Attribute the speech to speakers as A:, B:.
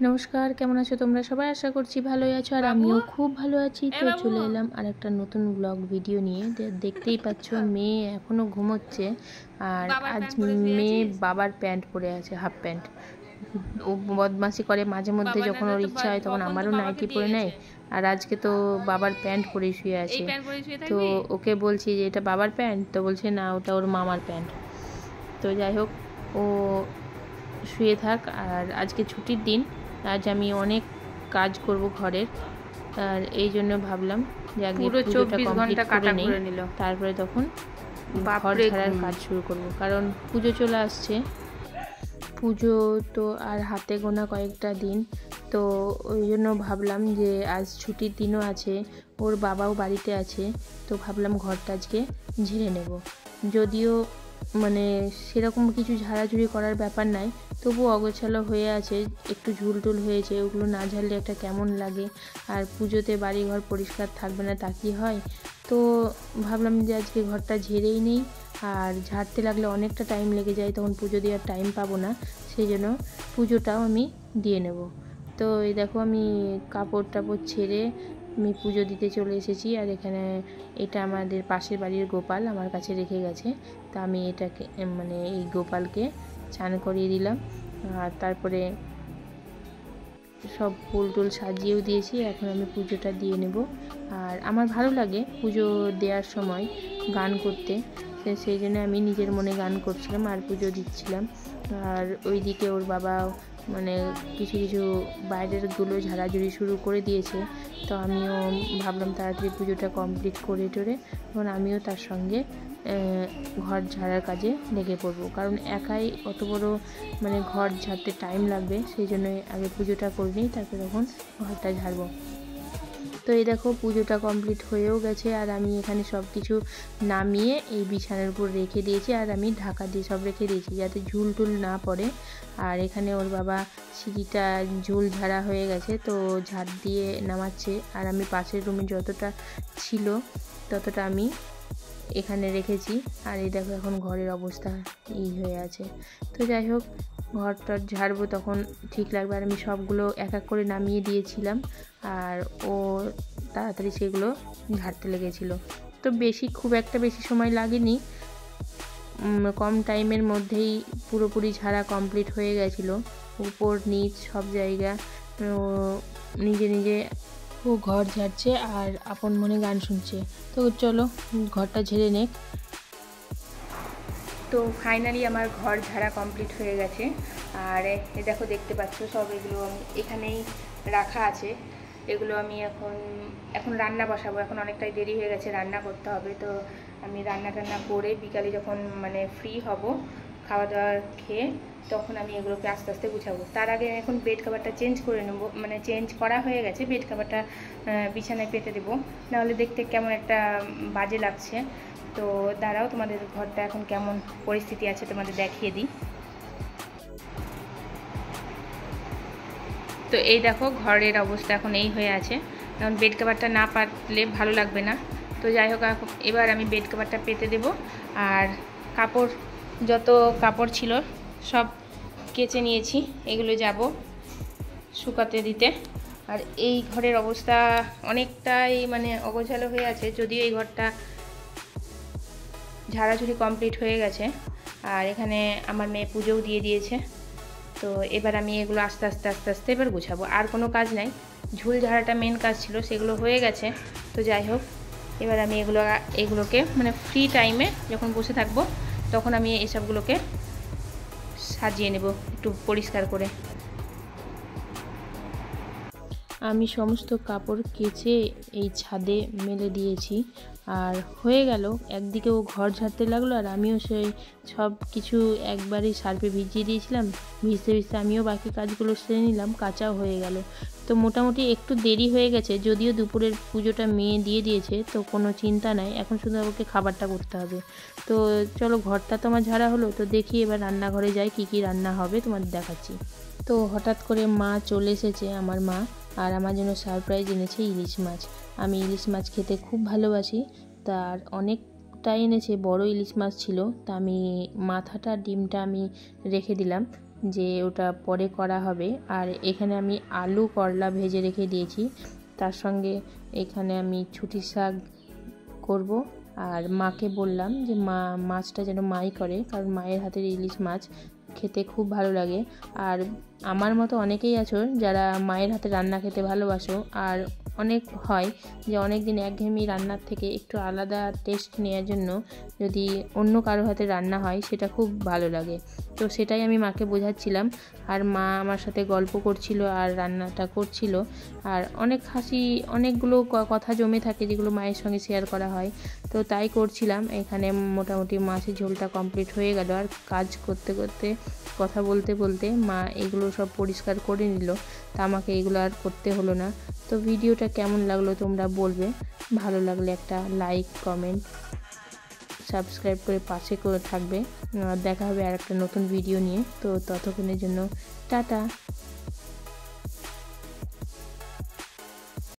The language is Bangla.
A: নমস্কার, কেমন আছো তোমরা সবাই? আশা করছি ভালোই আছো, আর আমিও খুব ভালো আছি। তো চলে এলাম আর একটা নতুন ব্লগ ভিডিও নিয়ে। দেখতেই পাচ্ছ মেয়ে এখনো ঘুমোচ্ছে, আর আজ মেয়ে বাবার প্যান্ট পরে আছে, হাফ প্যান্ট। ও বদমাশি করে মাঝে মধ্যে, যখন ওর ইচ্ছা হয় তখন আমারও নাইটি পরে নেয়। আর আজকে তো বাবার প্যান্ট পরে শুয়ে আছে। তো ওকে বলছি যে এটা বাবার প্যান্ট, তো বলছে না ওটা ওর মামার প্যান্ট। তো যাই হোক, ও শুয়ে থাক। আর আজকে ছুটির দিন, আজ আমি অনেক কাজ করব ঘরের, আর এই জন্য ভাবলাম যে আগে পুজোটা কমপ্লিট করে নেই, তারপরে তখন ঘর ঝাড়ার কাজ শুরু করব। কারণ পুজো চলে আসছে, পুজো তো আর হাতে গোনা কয়েকটা দিন। তো ওই জন্য ভাবলাম যে আজ ছুটির দিনও আছে, ওর বাবাও বাড়িতে আছে, তো ভাবলাম ঘরটা আজকে ঝেড়ে নেব। যদিও মানে সেরকম কিছু ঝাড়াঝুড়ি করার ব্যাপার নাই, তবু অগোছালো হয়ে আছে, একটু ঝুলটুল হয়েছে, ওগুলো না ঝাড়লে একটা কেমন লাগে। আর পুজোতে বাড়িঘর পরিষ্কার থাকবে না তা কি হয়? তো ভাবলাম যে আজকে ঘরটা ঝেড়েই নেই। আর ঝাড়তে লাগলে অনেকটা টাইম লেগে যায়, তখন পুজো দেওয়ার টাইম পাবো না, সেই জন্য পুজোটাও আমি দিয়ে নেব। তো এই দেখো, আমি কাপড় টাপড় ছেড়ে আমি পুজো দিতে চলে এসেছি। আর এখানে এটা আমাদের পাশের বাড়ির গোপাল আমার কাছে রেখে গেছে, তা আমি এটাকে মানে এই গোপালকে চান করিয়ে দিলাম। আর তারপরে সব ফুল টুল সাজিয়েও দিয়েছি। এখন আমি পুজোটা দিয়ে নেব। আর আমার ভালো লাগে পুজো দেওয়ার সময় গান করতে, সেই জন্য আমি নিজের মনে গান করছিলাম আর পুজো দিচ্ছিলাম। আর ওইদিকে ওর বাবা মানে কিছু কিছু বাইরেরগুলো ঝাড়াঝুড়ি শুরু করে দিয়েছে। তো আমিও ভাবলাম তাড়াতাড়ি পুজোটা কমপ্লিট করে টোরে তখন আমিও তার সঙ্গে ঘর ঝাড়ার কাজে লেগে পড়বো। কারণ একাই অত বড় মানে ঘর ঝাড়তে টাইম লাগবে, সেই জন্য আগে পুজোটা করে নিই, তারপরে তখন ঘরটা ঝাড়বো। তো এই দেখো পুজোটা কমপ্লিট হয়েও গেছে। আর আমি এখানে সব কিছু নামিয়ে এই বিছানার উপর রেখে দিয়েছি, আর আমি ঢাকা দিয়ে সব রেখে দিয়েছি যাতে ঝুল টুল না পড়ে। আর এখানে ওর বাবা সিঁড়িটা ঝুল ঝাড়া হয়ে গেছে, তো ঝাড় দিয়ে নামাচ্ছে। আর আমি পাশের রুমে যতটা ছিল ততটা আমি এখানে রেখেছি। আর এই দেখো এখন ঘরের অবস্থা এই হয়ে আছে। তো যাই হোক, ঘরটা ঝাড়বো তখন ঠিক লাগবে। আর আমি সবগুলো এক এক করে নামিয়ে দিয়েছিলাম, আর ও তাড়াতাড়ি সেগুলো ঝাড়তে লেগেছিলো। তো খুব একটা বেশি সময় লাগেনি, কম টাইমের মধ্যেই পুরোপুরি ঝাড়া কমপ্লিট হয়ে গেছিলো। উপর নিচ সব জায়গা নিজে নিজে ও ঘর ঝাড়ছে আর আপন মনে গান শুনছে। তো চলো ঘরটা ঝেড়ে নে। তো ফাইনালি আমার ঘর ঝাড়া কমপ্লিট হয়ে গেছে। আর এ দেখো, দেখতে পাচ্ছ সব এগুলো এখানেই রাখা আছে। এগুলো আমি এখন রান্না বসাবো। এখন অনেকটাই দেরি হয়ে গেছে, রান্না করতে হবে। তো আমি রান্না টান্না করে বিকালে যখন মানে ফ্রি হব খাওয়া দাওয়া খেয়ে, তখন আমি এগুলোকে আস্তে আস্তে গুছাবো। তার আগে এখন বেড কভারটা চেঞ্জ করে নেবো, মানে চেঞ্জ করা হয়ে গেছে, বেড কভারটা বিছানায় পেতে দেবো, নাহলে দেখতে কেমন একটা বাজে লাগছে। তো দাঁড়াও, তোমাদের ঘরটা এখন কেমন পরিস্থিতি আছে তোমাদের দেখিয়ে দিই। তো এই দেখো ঘরের অবস্থা এখন এই হয়ে আছে। এখন বেড কভারটা না পাতলে ভালো লাগবে না। তো যাই হোক, এবার আমি বেড কভারটা পেতে দেব। আর যত কাপড় ছিল সব কেচে নিয়েছি, এগুলো যাব শুকাতে দিতে। আর এই ঘরের অবস্থা অনেকটাই মানে অগোছালো হয়ে আছে, যদিও এই ঘরটা ঝাড়াঝুড়ি কমপ্লিট হয়ে গেছে। আর এখানে আমার মেয়ে পুজোও দিয়ে দিয়েছে। তো এবার আমি এগুলো আস্তে আস্তে আস্তে আস্তে এবার গুছাবো। আর কোনো কাজ নাই, ঝুল ঝাড়াটা মেন কাজ ছিল, সেগুলো হয়ে গেছে। তো যাই হোক, এবার আমি এগুলোকে মানে ফ্রি টাইমে যখন বসে থাকবো তখন আমি এসবগুলোকে সাজিয়ে নেব একটু পরিষ্কার করে। আমি সমস্ত কাপড় কেচে এই ছাদে মেলে দিয়েছি, আর হয়ে গেল। একদিকে ও ঘর ঝাড়তে লাগলো আর আমিও সেই সব কিছু একবারেই সার্ফে ভিজিয়ে দিয়েছিলাম। ভিজতে ভিজতে আমিও বাকি কাজগুলো সেরে নিলাম, কাঁচাও হয়ে গেল। তো মোটামুটি একটু দেরি হয়ে গেছে, যদিও দুপুরের পুজোটা মেয়ে দিয়ে দিয়েছে, তো কোনো চিন্তা নাই, এখন শুধু আমাকে খাবারটা করতে হবে। তো চলো, ঘরটা তো আমার ঝাড়া হলো, তো দেখি এবার রান্নাঘরে যাই, কি কি রান্না হবে তোমাদের দেখাচ্ছি। তো হঠাৎ করে মা চলে এসেছে, আমার মা, আর আমার জন্য সারপ্রাইজ এনেছে ইলিশ মাছ। আমি ইলিশ মাছ খেতে খুব ভালোবাসি, তার অনেকটাই এনেছে, বড় ইলিশ মাছ ছিল। তা আমি মাথাটা ডিমটা আমি রেখে দিলাম, যে ওটা পরে করা হবে। আর এখানে আমি আলু করলা ভেজে রেখে দিয়েছি, তার সঙ্গে এখানে আমি ছুটির শাক করব। আর মাকে বললাম যে মাছটা যেন মাই করে, কারণ মায়ের হাতের ইলিশ মাছ খেতে খুব ভালো লাগে। আর আমার মতো অনেকেই আছো যারা মায়ের হাতে রান্না খেতে ভালোবাসো, আর অনেক হয় যে অনেক দিন একঘেয়েমি রান্নার থেকে একটু আলাদা টেস্ট নেওয়ার জন্য যদি অন্য কারো হাতে রান্না হয় সেটা খুব ভালো লাগে। তো সেটাই আমি মাকে বোঝাচ্ছিলাম, আর মা আমার সাথে গল্প করছিল আর রান্নাটা করছিল। আর অনেকগুলো কথা জমে থাকে যেগুলো মায়ের সঙ্গে শেয়ার করা হয়, তো তাই করছিলাম। এখানে মোটামুটি মাছের ঝোলটা কমপ্লিট হয়ে গেল, আর কাজ করতে করতে কথা বলতে বলতে মা এগুলো সব পরিষ্কার করে নিল, তা আমাকে এগুলো আর করতে হলো না। তো ভিডিওটা কেমন লাগলো তোমরা বলবে, ভালো লাগলে একটা লাইক, কমেন্ট, সাবস্ক্রাইব করে পাশে করে থাকবে। দেখা হবে আর একটা নতুন ভিডিও নিয়ে। তো ততক্ষণের জন্য টাটা।